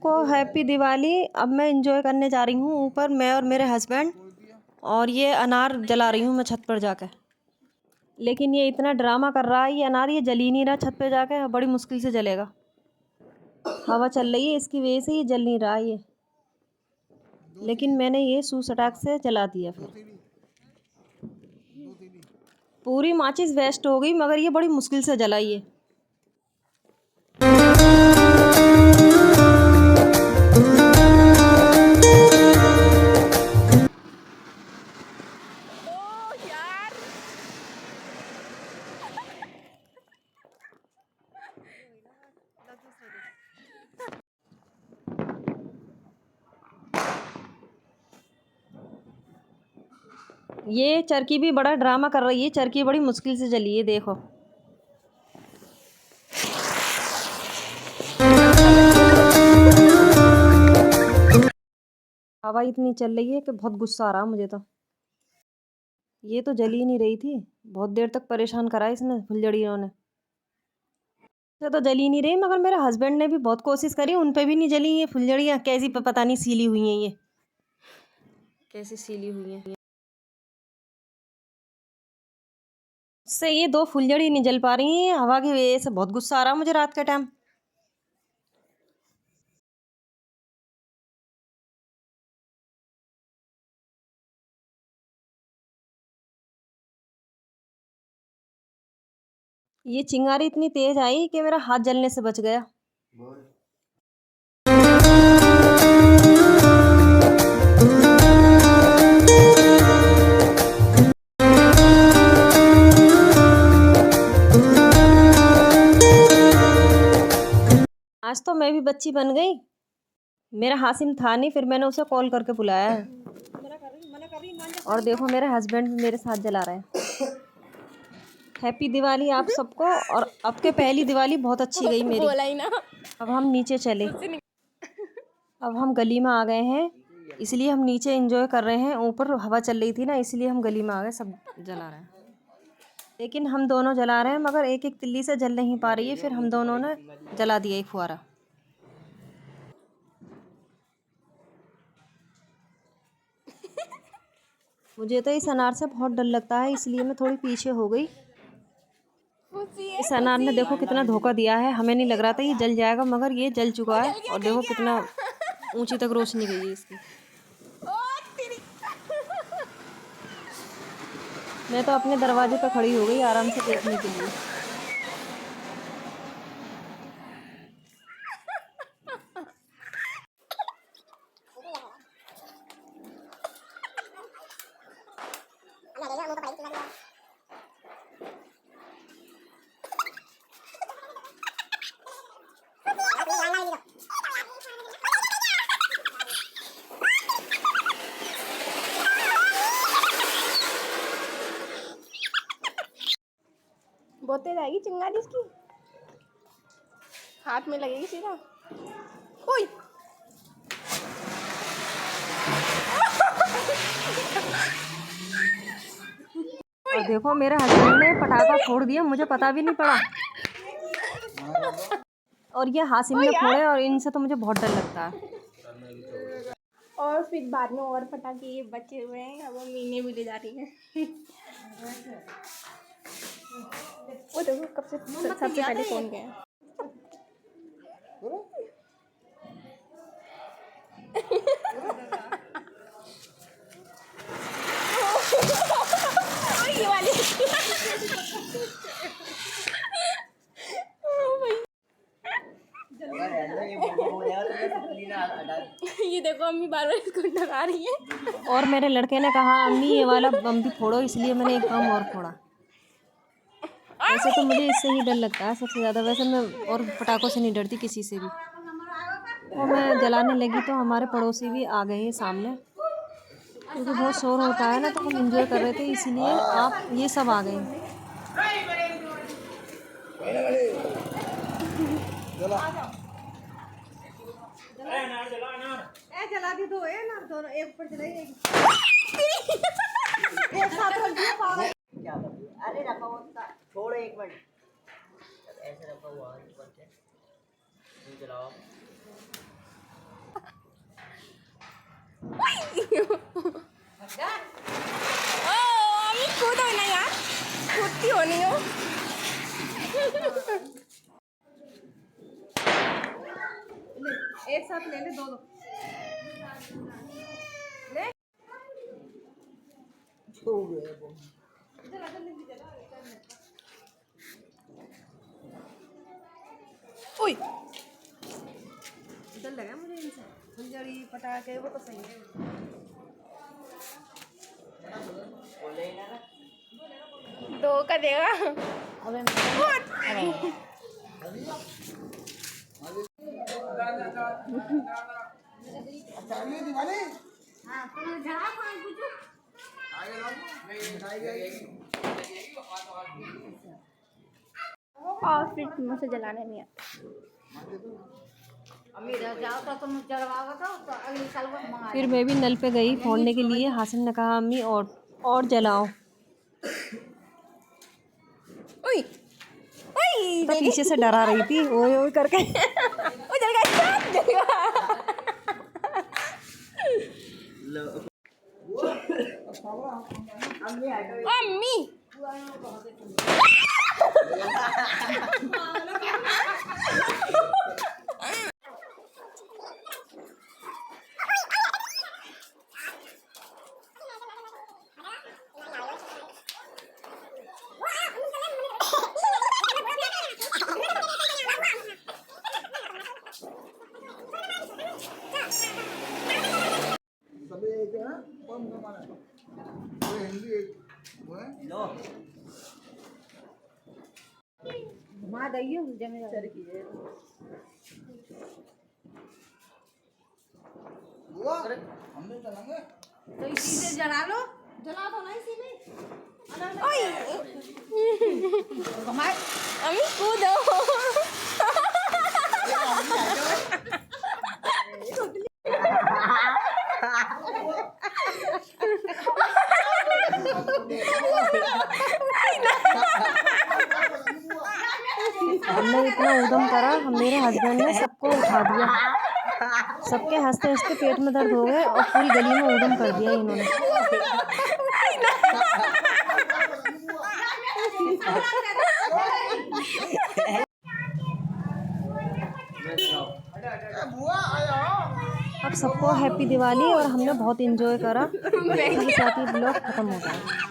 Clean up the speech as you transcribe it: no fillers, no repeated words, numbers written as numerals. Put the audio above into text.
सबको हैप्पी दिवाली। अब मैं इंजॉय करने जा रही हूँ ऊपर, मैं और मेरे हस्बैंड, और ये अनार जला रही हूँ मैं छत पर जाकर। लेकिन ये इतना ड्रामा कर रहा है, ये अनार ये जल ही नहीं रहा छत पे जाकर, बड़ी मुश्किल से जलेगा। हवा चल रही है इसकी वजह से ये जल नहीं रहा ये, लेकिन मैंने ये सूसटाक से जला दिया। फिर पूरी माचिस वेस्ट हो गई, मगर ये बड़ी मुश्किल से जलाई है। ये चरखी भी बड़ा ड्रामा कर रही है, चरखी बड़ी मुश्किल से जली है, देखो। हवा इतनी चल रही है कि बहुत गुस्सा आ रहा मुझे तो। ये तो जल ही नहीं रही थी, बहुत देर तक परेशान करा इसने फुलझड़ियों ने। तो जल ही नहीं रही, मगर मेरे हस्बैंड ने भी बहुत कोशिश करी, उन पे भी नहीं जली ये फुलझड़ियाँ। कैसी पता नहीं सीली हुई हैं ये, कैसी सीली हुई हैं। से ये दो फुलझड़ी नहीं जल पा रही हैं हवा की वजह से। बहुत गुस्सा आ रहा मुझे रात के टाइम। ये चिंगारी इतनी तेज आई कि मेरा हाथ जलने से बच गया। आज तो मैं भी बच्ची बन गई। मेरा हासिम था नहीं, फिर मैंने उसे कॉल करके बुलाया है। और देखो मेरे हस्बैंड भी मेरे साथ जला रहे हैं। हैप्पी दिवाली आप सबको। और अब के पहली दिवाली बहुत अच्छी गई मेरी। बोला ही ना। अब हम नीचे चले, अब हम गली में आ गए हैं, इसलिए हम नीचे एंजॉय कर रहे हैं। ऊपर हवा चल रही थी ना, इसलिए हम गली में आ गए, सब जला रहे हैं। लेकिन हम दोनों जला रहे हैं, मगर एक एक तिल्ली से जल नहीं पा रही है। फिर हम दोनों ने जला दिया एक फुहारा। मुझे तो इस अनार से बहुत डर लगता है, इसलिए मैं थोड़ी पीछे हो गई। इस अनार ने देखो कितना धोखा दिया है, हमें नहीं लग रहा था ये जल जाएगा, मगर ये जल चुका है। और देखो कितना ऊंची तक रोशनी गई है इसकी। मैं तो अपने दरवाजे पर खड़ी हो गई आराम से देखने के लिए। बहुत तेज आएगी चिंगारी इसकी, हाथ में लगेगी सीधा। ओए और देखो मेरे हस्बैंड ने पटाखा फोड़ दिया, मुझे पता भी नहीं पड़ा। और ये हासिम ने फोड़े, और इनसे तो मुझे बहुत डर लगता है। और फिर बाद में और पटाखे बचे हुए हैं, अब वो मीने भी ले जा रही हैं। वो देखो कब से सबसे पहले कौन गया। ये वाली ये देखो अम्मी बार बार इसको डरा रही है। और मेरे लड़के ने कहा अम्मी ये वाला बम भी फोड़ो, इसलिए मैंने एक बम और फोड़ा। वैसे तो मुझे इससे ही डर लगता है सबसे ज़्यादा, वैसे मैं और पटाखों से नहीं डरती किसी से भी। वो मैं जलाने लगी तो हमारे पड़ोसी भी आ गए हैं सामने, क्योंकि बहुत शोर होता है ना, तो हम इंजॉय कर रहे थे, इसीलिए आप ये सब आ गए। जला दी दो ना, दोनों एक ऊपर जलाई एक साथ रख दिया पागल। क्या अरे रखा हुआ छोड़ो एक मिनट, ऐसे रखा हुआ ऊपर से जलाओ। एक साथ ले ले, दो दो ले। ओए डर लगा मुझे इनसे, फुलझड़ी पटाखे वो तो सही है। दो का देगा। और फिर मुझे जलाने नहीं आता। फिर मैं भी नल पे गई फोड़ने के लिए। हासिम ने कहा अम्मी और जलाओ। ओए ओए तो पीछे से डरा रही थी ओए ओए करके। ओ जल गया, जल गया। अम्मी तो इसी से जला लो, जला दो ना इसी में। अम्मी कूदो। हमने इतना उद्यम करा, मेरे हस्बैंड ने सबको उठा दिया। सबके हंसते हंसते पेट में दर्द हो गए और पूरी गली में उद्यम कर दिया इन्होंने। अब सबको हैप्पी दिवाली। और हमने बहुत एंजॉय करा। इसी के साथ ही ब्लॉग खत्म होता है।